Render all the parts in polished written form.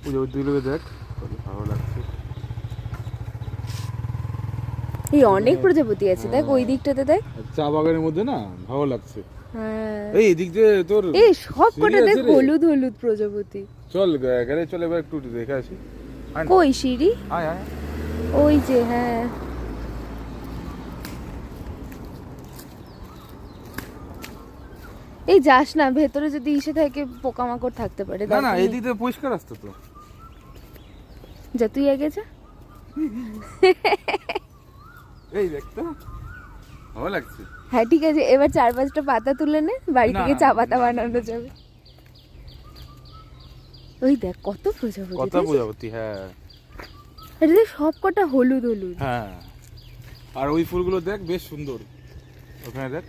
প্রজাপতিগুলোকে দেখ, কত ভালো লাগছে। এই অনেক প্রজাপতি আছে, দেখ ওই দিকটাতে দেখ, চা বাগানের মধ্যে না ভালো লাগছে। হ্যাঁ এই এদিক দিয়ে তোর এই সব কটা সিঁড়ি দেখ আছে রে। হলুদ হলুদ প্রজাপতি। চল গেলে চল এবার একটু দেখে আসি। আয় না। কই সিঁড়ি? আয় আয়। ওই যে, হ্যাঁ এই যাস না, ভেতরে যদি ইসে থাকে পোকামাকড় থাকতে পারে। না না, এদিক দিয়ে পরিষ্কার রাস্তা তো। যা তুই আগে যা। এই দেখ তো, ভালো লাগছে। হ্যাঁ ঠিক আছে, এবার 4-5টা পাতা তুলে নে, বাড়ি না, থেকে চা পাতা না, বানানো যাবে। ওই দেখ কত প্রজাপতি, কত প্রজাপতি, হ্যাঁ এটা দেখ সব কটা হলুদ হলুদ। হ্যাঁ। আর ওই ফুলগুলো দেখ বেশ সুন্দর, ওখানে দেখ।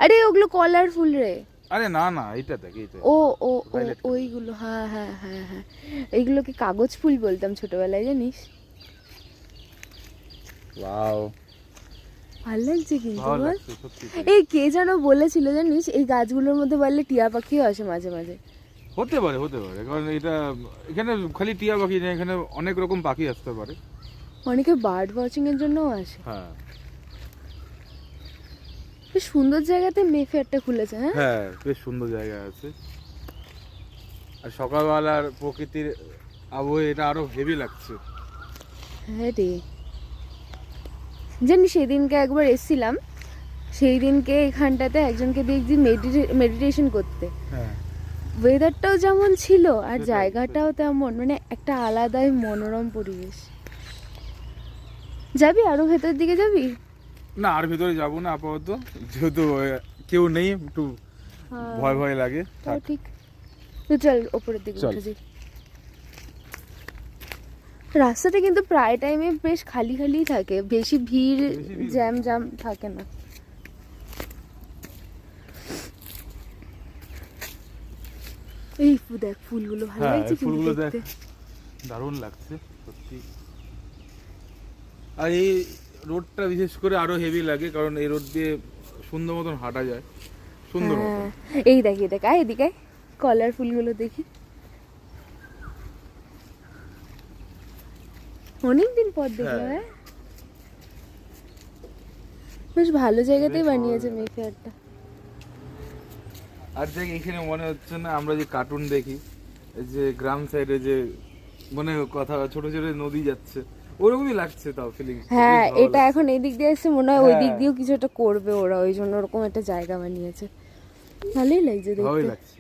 আরে ওগুলো কলার ফুল রে। আরে না না, এইটা দেখ, এইটা। ও ও ও Violet color। ওইগুলো, হ্যাঁ হ্যাঁ হ্যাঁ হ্যাঁ, এইগুলোকে কাগজ ফুল বলতাম ছোটবেলায়, জানিস? ওয়াও, ভালো লাগছে কিন্তু ভালো বল। লাগছে সত্যি। এই কে যেন বলেছিল জানিস, এই গাছগুলোর মধ্যে বললে টিয়া পাখিও আসে মাঝে মাঝে। হতে পারে, হতে পারে, কারণ এটা এখানে খালি টিয়া পাখি না, এখানে অনেক রকম পাখি আসতে পারে। অনেকে বার্ড ওয়াচিং এর জন্যও আসে। হ্যাঁ বেশ সুন্দর জায়গাতে মেফেয়ারটা খুলেছে, হ্যাঁ হ্যাঁ, বেশ সুন্দর জায়গা আছে। আর সকালবেলার প্রকৃতির আবহে এটা আরো হেভি লাগছে। হ্যাঁ রে। জানি সেদিনকে একবার এসেছিলাম, সেই দিনকে এখানটাতে একজনকে দেখছি মেডিটেশন করতে। হ্যাঁ ওয়েদারটাও যেমন ছিল আর সেটাই, জায়গাটাও তেমন, মানে একটা আলাদাই মনোরম পরিবেশ। যাবি আরো ভেতর দিকে যাবি? না, আর ভিতরে যাবো না আপাতত, যেহেতু কেউ নেই, একটু ভয় ভয় লাগে। তাও থাক। ঠিক, তো চল ওপরের দিকে চল। উঠে যাই। রাস্তাটা কিন্তু প্রায় টাইমে বেশ খালি খালি থাকে, বেশি ভিড় বেশি ভিড় জ্যাম জ্যাম থাকে না। এই দেখ ফুলগুলো ভালো হ্যাঁ, লাগছে কিন্তু ফুলগুলো দেখ, দেখতে। দারুণ লাগছে সত্যি। আর এই রোডটা বিশেষ করে আরো হেভি লাগে, কারণ এই রোড দিয়ে সুন্দর মতন হাঁটা যায়, সুন্দর মতন। হ্যাঁ, এই দেখ এই দেখ, আয় এদিকে আয়, কলার ফুলগুলো দেখি। অনেকদিন পর দেখলাম। হ্যাঁ। হ্যাঁ বেশ ভালো জায়গাতেই বেশ ভালো বানিয়েছে জায়গা। মেফেয়ারটা। আর দেখ, এখানে মনে হচ্ছে না আমরা যে কার্টুন দেখি, এই যে গ্রাম সাইডে যে মানে কথা ছোট ছোট নদী যাচ্ছে, ওরকমই লাগছে তাও ফিলিংস। হ্যাঁ এটা এখন এই দিক দিয়ে এসে মনে হয় ওই দিক হ্যাঁ। দিয়েও কিছু একটা করবে ওরা, ওই জন্য ওরকম একটা জায়গা বানিয়েছে। ভালোই লাগছে ভালোই দেখতে। লাগছে।